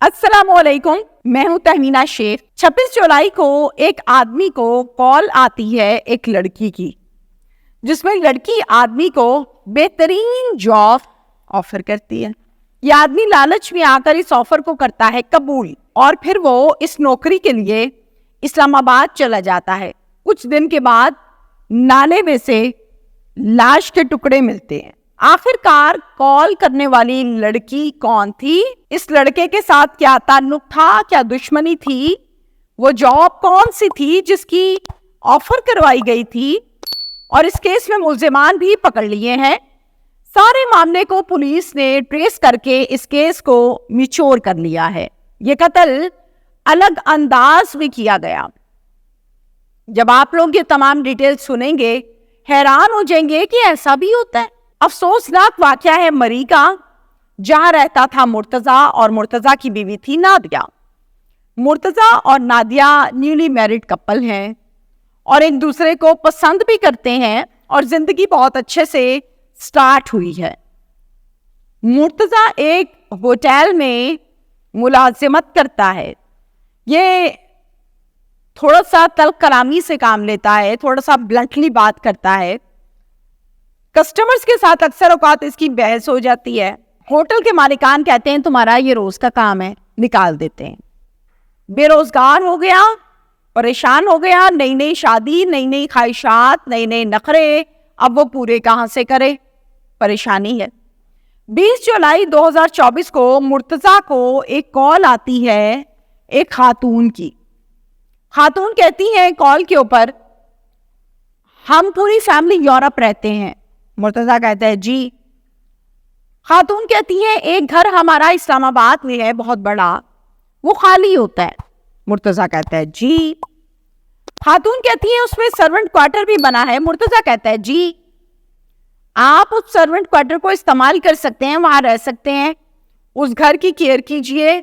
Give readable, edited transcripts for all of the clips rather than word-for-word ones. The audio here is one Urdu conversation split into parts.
السلام علیکم، میں ہوں تہمینہ شیخ۔ 26 جولائی کو ایک آدمی کو کال آتی ہے ایک لڑکی کی، جس میں لڑکی آدمی کو بہترین جاب آفر کرتی ہے۔ یہ آدمی لالچ میں آ کر اس آفر کو کرتا ہے قبول، اور پھر وہ اس نوکری کے لیے اسلام آباد چلا جاتا ہے۔ کچھ دن کے بعد نالے میں سے لاش کے ٹکڑے ملتے ہیں۔ آخر کار کال کرنے والی لڑکی کون تھی؟ اس لڑکے کے ساتھ کیا تعلق تھا؟ کیا دشمنی تھی؟ وہ جاب کون سی تھی جس کی آفر کروائی گئی تھی؟ اور اس کیس میں ملزمان بھی پکڑ لیے ہیں۔ سارے معاملے کو پولیس نے ٹریس کر کے اس کیس کو میچور کر لیا ہے۔ یہ قتل الگ انداز میں کیا گیا۔ جب آپ لوگ یہ تمام ڈیٹیل سنیں گے حیران ہو جائیں گے کہ ایسا بھی ہوتا ہے۔ افسوسناک واقعہ ہے مری کا، جہاں رہتا تھا مرتضیٰ اور مرتضیٰ کی بیوی تھی نادیہ۔ مرتضیٰ اور نادیہ نیولی میرڈ کپل ہیں اور ایک دوسرے کو پسند بھی کرتے ہیں اور زندگی بہت اچھے سے سٹارٹ ہوئی ہے۔ مرتضیٰ ایک ہوٹل میں ملازمت کرتا ہے۔ یہ تھوڑا سا تلخ کلامی سے کام لیتا ہے، تھوڑا سا بلنٹلی بات کرتا ہے۔ کسٹمرز کے ساتھ اکثر اوقات اس کی بحث ہو جاتی ہے۔ ہوٹل کے مالکان کہتے ہیں تمہارا یہ روز کا کام ہے، نکال دیتے ہیں۔ بے روزگار ہو گیا، پریشان ہو گیا، نئی نئی شادی، نئی نئی خواہشات، نئے نئے نخرے، اب وہ پورے کہاں سے کرے؟ پریشانی ہے۔ 20 جولائی 2024 کو مرتضیٰ کو ایک کال آتی ہے ایک خاتون کی۔ خاتون کہتی ہے کال کے اوپر، ہم پوری فیملی یورپ رہتے ہیں۔ مرتضیٰ کہتا ہے جی۔ خاتون کہتی ہے ایک گھر ہمارا اسلام آباد میں ہے بہت بڑا، وہ خالی ہوتا ہے۔ مرتضیٰ کہتا ہے جی۔ خاتون کہتی ہے اس میں سرونٹ کوارٹر بھی بنا ہے۔ مرتضیٰ کہتا ہے جی، آپ اس سرونٹ کوارٹر کو استعمال کر سکتے ہیں، وہاں رہ سکتے ہیں، اس گھر کی کیئر کیجئے،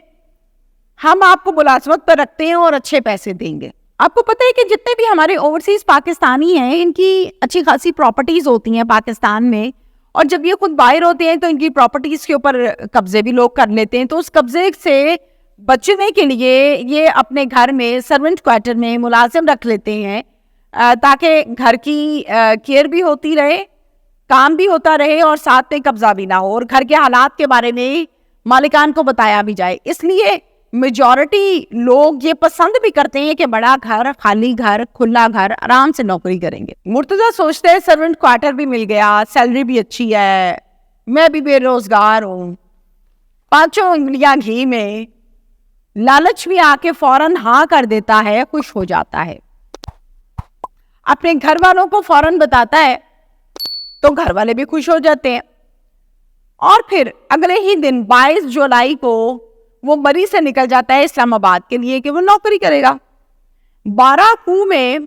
ہم آپ کو ملازمت پر رکھتے ہیں اور اچھے پیسے دیں گے۔ آپ کو پتہ ہے کہ جتنے بھی ہمارے اوورسیز پاکستانی ہیں ان کی اچھی خاصی پراپرٹیز ہوتی ہیں پاکستان میں، اور جب یہ خود باہر ہوتے ہیں تو ان کی پراپرٹیز کے اوپر قبضے بھی لوگ کر لیتے ہیں۔ تو اس قبضے سے بچنے کے لیے یہ اپنے گھر میں سرونٹ کوارٹر میں ملازم رکھ لیتے ہیں، تاکہ گھر کی کیئر بھی ہوتی رہے، کام بھی ہوتا رہے اور ساتھ میں قبضہ بھی نہ ہو، اور گھر کے حالات کے بارے میں مالکان کو بتایا بھی جائے۔ اس لیے میجورٹی لوگ یہ پسند بھی کرتے ہیں کہ بڑا گھر، خالی گھر، کھلا گھر، آرام سے نوکری کریں گے۔ مرتضیٰ سوچتے ہیں سرونٹ کوارٹر بھی مل گیا، سیلری بھی اچھی ہے، میں بھی بے روزگار ہوں، 5 انگلیاں گھی میں، لالچ بھی آ کے فوراً ہاں کر دیتا ہے، خوش ہو جاتا ہے، اپنے گھر والوں کو فوراً بتاتا ہے تو گھر والے بھی خوش ہو جاتے ہیں۔ اور پھر اگلے ہی دن 22 جولائی کو وہ مری سے نکل جاتا ہے اسلام آباد کے لیے کہ وہ نوکری کرے گا۔ 12 کو میں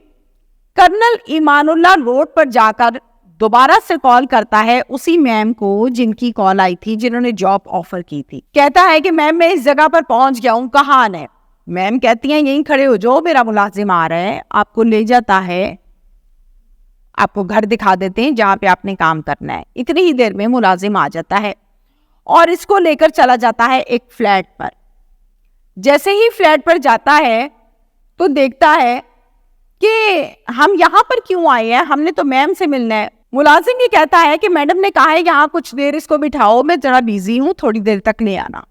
کرنل ایمان اللہ روڈ پر جا کر دوبارہ سے کال کرتا ہے اسی میم کو جن کی کال آئی تھی، جنہوں نے جاب آفر کی تھی۔ کہتا ہے کہ میم میں اس جگہ پر پہنچ گیا ہوں، کہاں ہے؟ میم کہتی ہیں یہیں کھڑے ہو جو، میرا ملازم آ رہا ہے، آپ کو لے جاتا ہے، آپ کو گھر دکھا دیتے ہیں جہاں پہ آپ نے کام کرنا ہے۔ اتنی ہی دیر میں ملازم آ جاتا ہے اور اس کو لے کر چلا جاتا ہے ایک فلیٹ پر۔ جیسے ہی فلیٹ پر جاتا ہے تو دیکھتا ہے کہ ہم یہاں پر کیوں آئے ہیں، ہم نے تو میم سے ملنا ہے۔ ملازم یہ کہتا ہے کہ میڈم نے کہا ہے یہاں کچھ دیر اس کو بٹھاؤ، میں ذرا بیزی ہوں، تھوڑی دیر تک لے آنا۔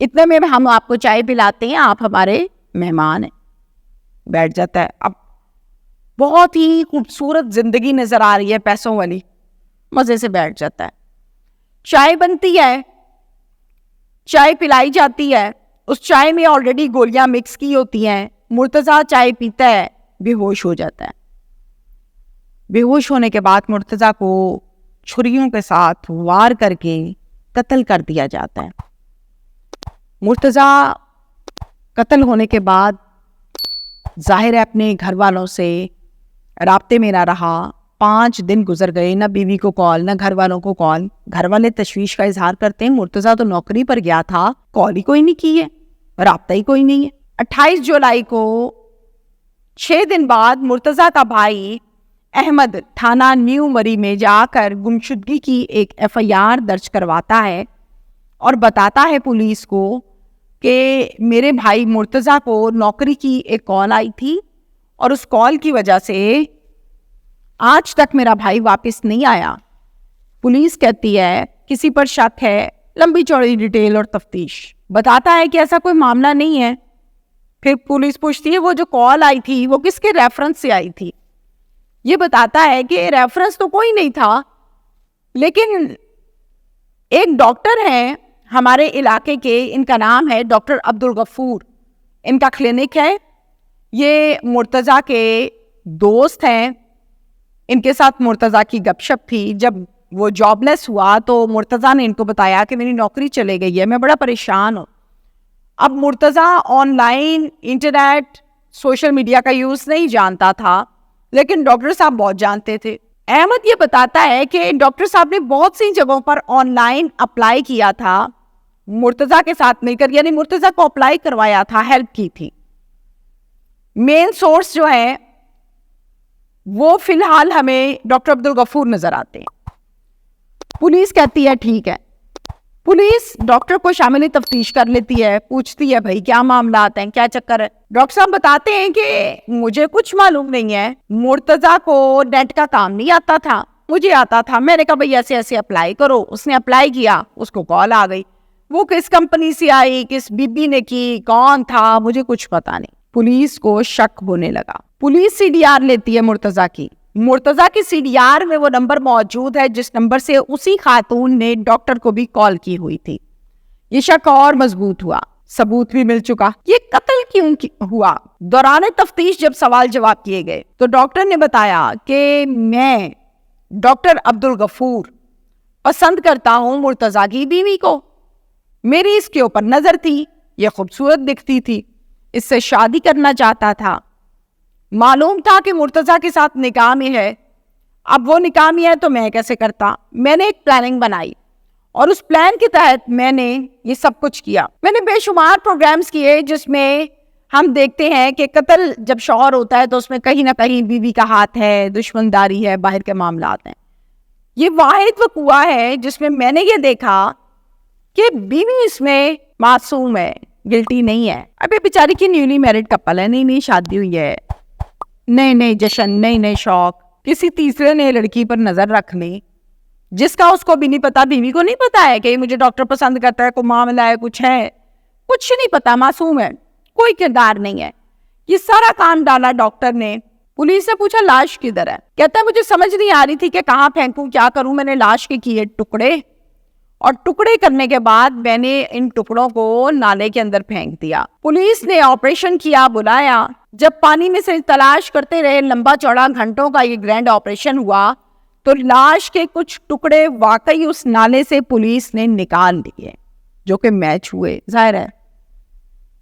اتنے میں ہم آپ کو چائے پلاتے ہیں، آپ ہمارے مہمان ہیں۔ بیٹھ جاتا ہے۔ اب بہت ہی خوبصورت زندگی نظر آ رہی ہے، پیسوں والی، مزے سے بیٹھ جاتا ہے۔ چائے بنتی ہے، چائے پلائی جاتی ہے، اس چائے میں آلریڈی گولیاں مکس کی ہوتی ہیں۔ مرتضیٰ چائے پیتا ہے، بے ہوش ہو جاتا ہے۔ بے ہوش ہونے کے بعد مرتضیٰ کو چھریوں کے ساتھ وار کر کے قتل کر دیا جاتا ہے۔ مرتضیٰ قتل ہونے کے بعد ظاہر ہے اپنے گھر والوں سے رابطے میں نہ رہا۔ 5 دن گزر گئے، نہ بیوی کو کال، نہ گھر والوں کو کال۔ گھر والے تشویش کا اظہار کرتے ہیں مرتضیٰ تو نوکری پر گیا تھا، کال ہی کوئی نہیں کی ہے، رابطہ ہی کوئی نہیں ہے۔ 28 جولائی کو 6 دن بعد مرتضیٰ کا بھائی احمد تھانہ نیو مری میں جا کر گمشدگی کی ایک FIR درج کرواتا ہے اور بتاتا ہے پولیس کو کہ میرے بھائی مرتضیٰ کو نوکری کی ایک کال آئی تھی اور اس کال کی وجہ سے آج تک میرا بھائی واپس نہیں آیا. پولیس کہتی ہے کسی پر شک ہے, لمبی چوڑی ڈیٹیل اور تفتیش. بتاتا ہے کہ ایسا کوئی معاملہ نہیں ہے. پھر پولیس پوچھتی ہے وہ جو کال آئی تھی وہ کس کے ریفرنس سے آئی تھی. یہ بتاتا ہے کہ ریفرنس تو کوئی نہیں تھا, لیکن ایک ڈاکٹر ہیں ہمارے علاقے کے, ان کا نام ہے ڈاکٹر عبدالغفور. ان کا کلینک ہے, یہ مرتضیٰ کے دوست ہیں. ان کے ساتھ مرتضیٰ کی گپ شپ تھی. جب وہ جاب لیس ہوا تو مرتضیٰ نے ان کو بتایا کہ میری نوکری چلے گئی ہے, میں بڑا پریشان ہوں. اب Murtaza on line, internet, social media کا یوز نہیں جانتا تھا, لیکن ڈاکٹر صاحب بہت جانتے تھے. احمد یہ بتاتا ہے کہ ڈاکٹر صاحب نے بہت سی جگہوں پر آن لائن اپلائی کیا تھا مرتضیٰ کے ساتھ مل کر, یعنی مرتضیٰ کو اپلائی کروایا تھا, ہیلپ کی تھی. مین سورس جو ہے وہ فی الحال ہمیں ڈاکٹر عبدالغفور نظر آتے ہیں. پولیس کہتی ہے ٹھیک ہے. پولیس ڈاکٹر کو شامل تفتیش کر لیتی ہے, پوچھتی ہے بھائی کیا معاملات ہیں, کیا چکر ہے. ڈاکٹر صاحب بتاتے ہیں کہ مجھے کچھ معلوم نہیں ہے, مرتضیٰ کو نیٹ کا کام نہیں آتا تھا, مجھے آتا تھا. میں نے کہا بھائی ایسے ایسے اپلائی کرو. اس نے اپلائی کیا, اس کو کال آ گئی. وہ کس کمپنی سے آئی, کس بی بی نے کی, کون تھا, مجھے کچھ پتا نہیں. پولیس کو شک ہونے لگا. پولیس سی ڈی آر لیتی ہے مرتضیٰ کی. مرتضیٰ کی سی ڈی آر میں وہ نمبر موجود ہے جس نمبر سے اسی خاتون نے ڈاکٹر کو بھی کال کی ہوئی تھی. یہ شک اور مضبوط ہوا, ثبوت بھی مل چکا. یہ قتل کیوں ہوا؟ دوران تفتیش جب سوال جواب کیے گئے تو ڈاکٹر نے بتایا کہ میں ڈاکٹر عبدالغفور پسند کرتا ہوں مرتضیٰ کی بیوی کو. میری اس کے اوپر نظر تھی, یہ خوبصورت دکھتی تھی, اس سے شادی کرنا چاہتا تھا. معلوم تھا کہ مرتضیٰ کے ساتھ نکاح میں ہے. اب وہ نکاح میں ہے تو میں کیسے کرتا. میں نے ایک پلاننگ بنائی اور اس پلان کے تحت میں نے یہ سب کچھ کیا. میں نے بے شمار پروگرامز کیے جس میں ہم دیکھتے ہیں کہ قتل جب شوہر ہوتا ہے تو اس میں کہیں نہ کہیں بیوی کا ہاتھ ہے, دشمنداری ہے, باہر کے معاملات ہیں. یہ واحد وقوع ہے جس میں میں نے یہ دیکھا کہ بیوی اس میں معصوم ہے, گلٹی نہیں ہے. اب یہ بیچاری کی نیولی میرڈ کپل ہے, نئی شادی ہوئی ہے, نئے جشن, نئے شوق. کسی تیسرے نے لڑکی پر نظر رکھ لی جس کا اس کو بھی نہیں پتا, بیوی کو نہیں پتا ہے کہ مجھے ڈاکٹر پسند کرتا ہے, کوئی معاملہ ہے, کچھ نہیں پتا, معصوم ہے, کوئی کردار نہیں ہے. یہ سارا کام ڈالا ڈاکٹر نے. پولیس سے پوچھا لاش کدھر ہے؟ کہتا ہے مجھے سمجھ نہیں آ رہی تھی کہ کہاں پھینکوں, کیا کروں. میں نے لاش کے کیے ٹکڑے, اور ٹکڑے کرنے کے بعد میں نے ان ٹکڑوں کو نالے کے اندر پھینک دیا. پولیس نے آپریشن کیا, بلایا. جب پانی میں سے تلاش کرتے رہے, لمبا چوڑا گھنٹوں کا یہ گرینڈ آپریشن ہوا, تو لاش کے کچھ ٹکڑے واقعی اس نالے سے پولیس نے نکال دیے جو کہ میچ ہوئے. ظاہر ہے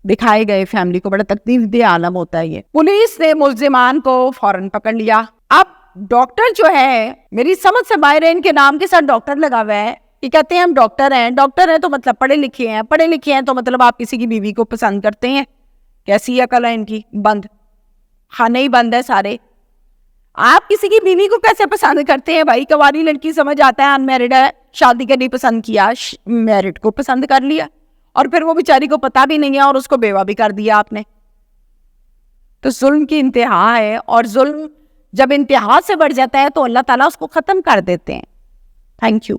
دکھائے گئے فیملی کو. بڑا تکلیف دہ عالم ہوتا ہے یہ. پولیس نے ملزمان کو فوراً پکڑ لیا. اب ڈاکٹر جو ہے, میری سمجھ سے باہر ہے, ان کے نام کے ساتھ ڈاکٹر لگا ہوا ہے. یہ کہتے ہیں ہم ڈاکٹر ہیں تو مطلب پڑھے لکھے ہیں تو مطلب آپ کسی کی بیوی کو پسند کرتے ہیں. کیسی عقل ہے ان کی؟ بند, خانے ہی بند ہے سارے. آپ کسی کی بیوی کو کیسے پسند کرتے ہیں بھائی؟ کواری لڑکی سمجھ آتا ہے ان میرڈ ہے, شادی کرنی پسند کیا, میرڈ کو پسند کر لیا, اور پھر وہ بیچاری کو پتا بھی نہیں ہے اور اس کو بیوہ بھی کر دیا آپ نے. تو ظلم کی انتہا ہے, اور ظلم جب انتہا سے بڑھ جاتا ہے تو اللہ تعالیٰ اس کو ختم کر دیتے ہیں. Thank you.